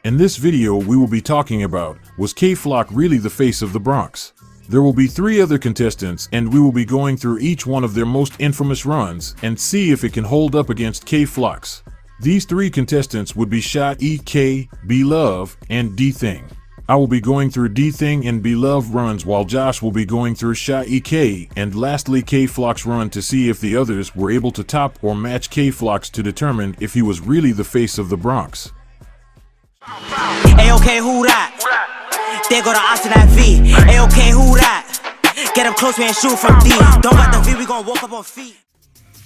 In this video we will be talking about, was K-Flock really the face of the Bronx? There will be 3 other contestants and we will be going through each one of their most infamous runs and see if it can hold up against K-Flock's. These 3 contestants would be Sha EK, Lovee, and DThang. I will be going through DThang and Lovee runs while Josh will be going through Sha EK and lastly K-Flock's run to see if the others were able to top or match K-Flock's to determine if he was really the face of the Bronx. Okay, who that? There go the odds to that V. Okay, who that? Get him close, man, shoot from D. Don't got the V, we gon' walk up on feet.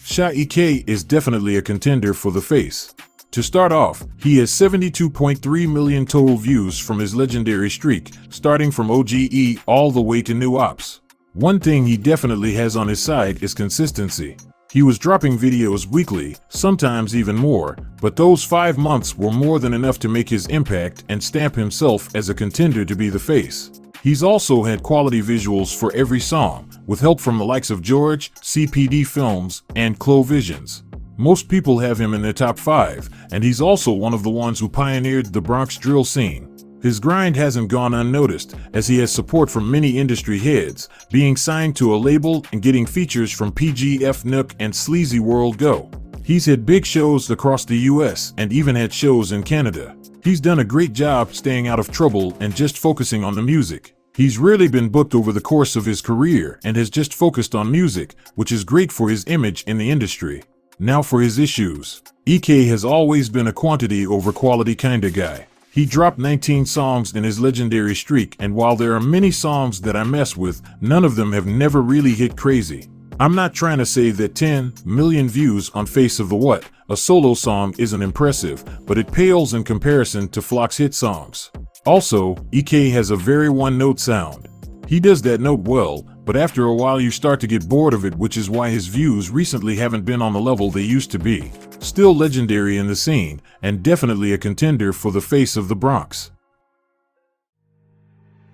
Sha EK is definitely a contender for the face. To start off, he has 72.3 million total views from his legendary streak, starting from OGE all the way to New Ops. One thing he definitely has on his side is consistency. He was dropping videos weekly, sometimes even more, but those 5 months were more than enough to make his impact and stamp himself as a contender to be the face. He's also had quality visuals for every song, with help from the likes of George, CPD Films, and Visions. Most people have him in their top 5, and he's also one of the ones who pioneered the Bronx drill scene. His grind hasn't gone unnoticed, as he has support from many industry heads, being signed to a label and getting features from PGF Nook and Sleazy World Go. He's had big shows across the US and even had shows in Canada. He's done a great job staying out of trouble and just focusing on the music. He's rarely been booked over the course of his career and has just focused on music, which is great for his image in the industry. Now for his issues. EK has always been a quantity over quality kinda guy. He dropped 19 songs in his legendary streak, and while there are many songs that I mess with, none of them have never really hit crazy. I'm not trying to say that 10 million views on Face of the What, a solo song, isn't impressive, but it pales in comparison to Flock's hit songs. Also, EK has a very one-note sound. He does that note well, but after a while you start to get bored of it, which is why his views recently haven't been on the level they used to be. Still legendary in the scene, and definitely a contender for the face of the Bronx.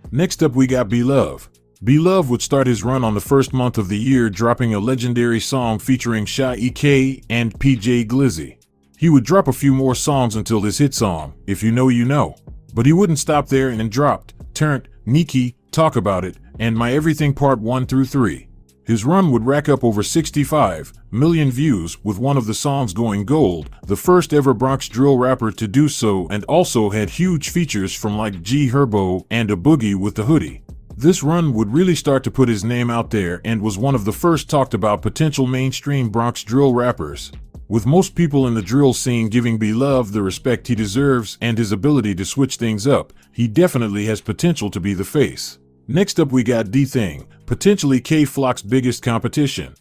Next up we got Lovee. Lovee would start his run on the first month of the year, dropping a legendary song featuring Sha EK and PJ Glizzy. He would drop a few more songs until his hit song, If You Know You Know. But he wouldn't stop there and dropped Turnt, Nikki, Talk About It, and My Everything Part 1 through 3. His run would rack up over 65 million views, with one of the songs going gold, the first ever Bronx drill rapper to do so, and also had huge features from like G Herbo and A Boogie with the Hoodie. This run would really start to put his name out there and was one of the first talked about potential mainstream Bronx drill rappers. With most people in the drill scene giving Lovee the respect he deserves and his ability to switch things up, he definitely has potential to be the face. Next up we got DThang, potentially K-Flock's biggest competition.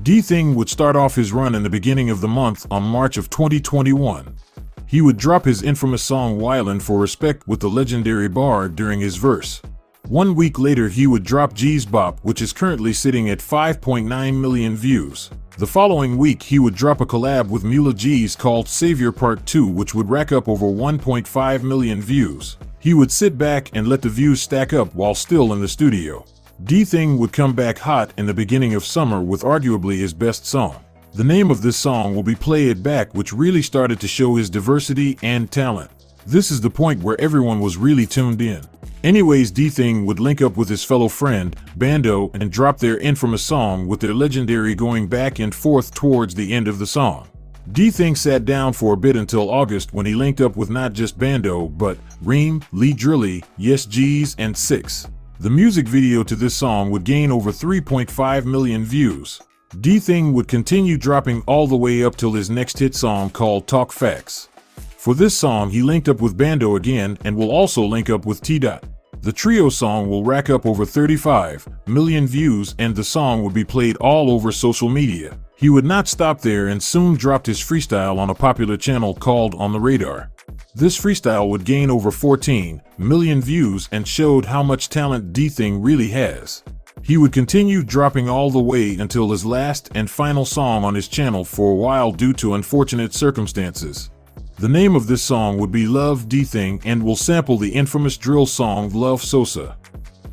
DThang would start off his run in the beginning of the month on March of 2021. He would drop his infamous song Wildin' for Respect with the legendary bar during his verse. 1 week later he would drop G's Bop, which is currently sitting at 5.9 million views. The following week he would drop a collab with Mula G's called Savior Part 2, which would rack up over 1.5 million views. He would sit back and let the views stack up while still in the studio. DThang would come back hot in the beginning of summer with arguably his best song. The name of this song will be Play It Back, which really started to show his diversity and talent. This is the point where everyone was really tuned in. Anyways, DThang would link up with his fellow friend, Bando, and drop their infamous song, with their legendary going back and forth towards the end of the song. DThang sat down for a bit until August, when he linked up with not just Bando, but Reem, Lee Drilly, Yes G's, and Six. The music video to this song would gain over 3.5 million views. DThang would continue dropping all the way up till his next hit song called Talk Facts. For this song he linked up with Bando again and will also link up with T-Dot. The trio song will rack up over 35 million views and the song would be played all over social media. He would not stop there and soon dropped his freestyle on a popular channel called On The Radar. This freestyle would gain over 14 million views and showed how much talent DThang really has. He would continue dropping all the way until his last and final song on his channel for a while due to unfortunate circumstances. The name of this song would be Love DThang and will sample the infamous drill song Love Sosa.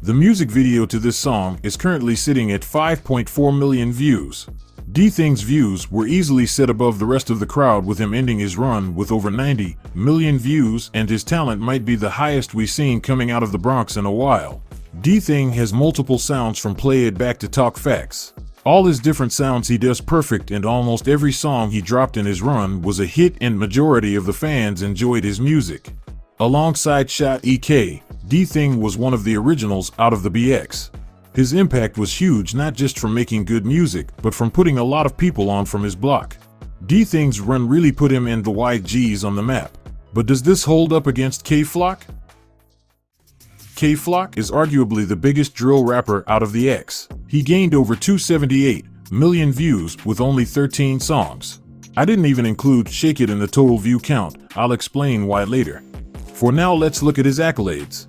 The music video to this song is currently sitting at 5.4 million views. DThang's views were easily set above the rest of the crowd, with him ending his run with over 90 million views, and his talent might be the highest we've seen coming out of the Bronx in a while. DThang has multiple sounds, from Play It Back to Talk Facts. All his different sounds he does perfect, and almost every song he dropped in his run was a hit, and majority of the fans enjoyed his music. Alongside Sha EK, DThang was one of the originals out of the BX. His impact was huge, not just from making good music, but from putting a lot of people on from his block. DThang's run really put him and the YGs on the map. But does this hold up against K-Flock? K-Flock is arguably the biggest drill rapper out of the X. He gained over 278 million views with only 13 songs. I didn't even include Shake It in the total view count. I'll explain why later. For now, let's look at his accolades.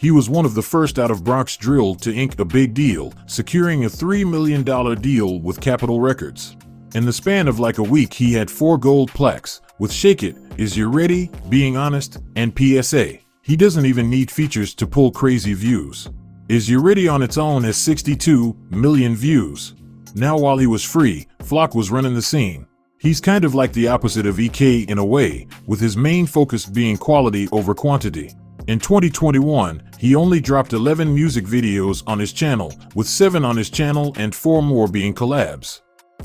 He was one of the first out of Bronx drill to ink a big deal, securing a $3 million deal with Capitol Records. In the span of like a week, he had 4 gold plaques, with Shake It, Is You Ready, Being Honest, and PSA. He doesn't even need features to pull crazy views. Is You Ready on its own has 62 million views. Now, while he was free, Flock was running the scene. He's kind of like the opposite of EK in a way, with his main focus being quality over quantity. In 2021, he only dropped 11 music videos on his channel, with 7 on his channel and 4 more being collabs.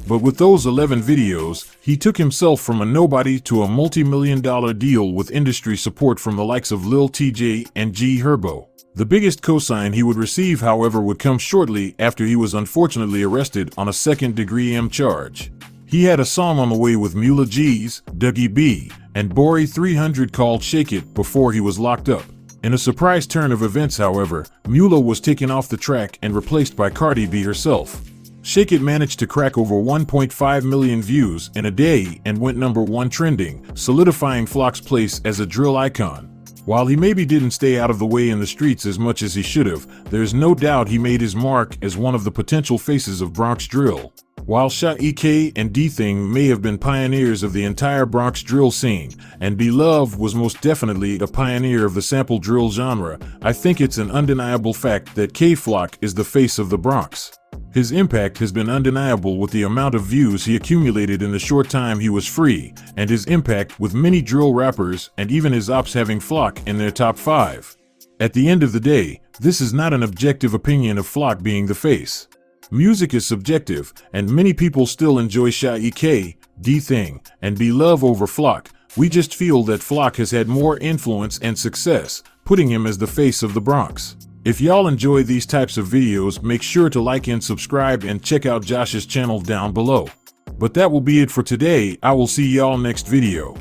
But with those 11 videos, he took himself from a nobody to a multi-million-dollar deal with industry support from the likes of Lil TJ and G Herbo. The biggest cosign he would receive, however, would come shortly after he was unfortunately arrested on a second-degree M charge. He had a song on the way with Mula G's, Dougie B, and Bori 300 called Shake It before he was locked up. In a surprise turn of events, however, Mula was taken off the track and replaced by Cardi B herself. Shake It managed to crack over 1.5 million views in a day and went #1 trending, solidifying Flock's place as a drill icon. While he maybe didn't stay out of the way in the streets as much as he should have, there's no doubt he made his mark as one of the potential faces of Bronx drill. While Sha EK and DThang may have been pioneers of the entire Bronx drill scene, and Lovee was most definitely a pioneer of the sample drill genre, I think it's an undeniable fact that K-Flock is the face of the Bronx. His impact has been undeniable with the amount of views he accumulated in the short time he was free, and his impact with many drill rappers and even his ops having Flock in their top 5. At the end of the day, this is not an objective opinion of Flock being the face. Music is subjective, and many people still enjoy Sha EK, DThang, and Lovee over Flock. We just feel that Flock has had more influence and success, putting him as the face of the Bronx. If y'all enjoy these types of videos, make sure to like and subscribe, and check out Josh's channel down below. But that will be it for today. I will see y'all next video.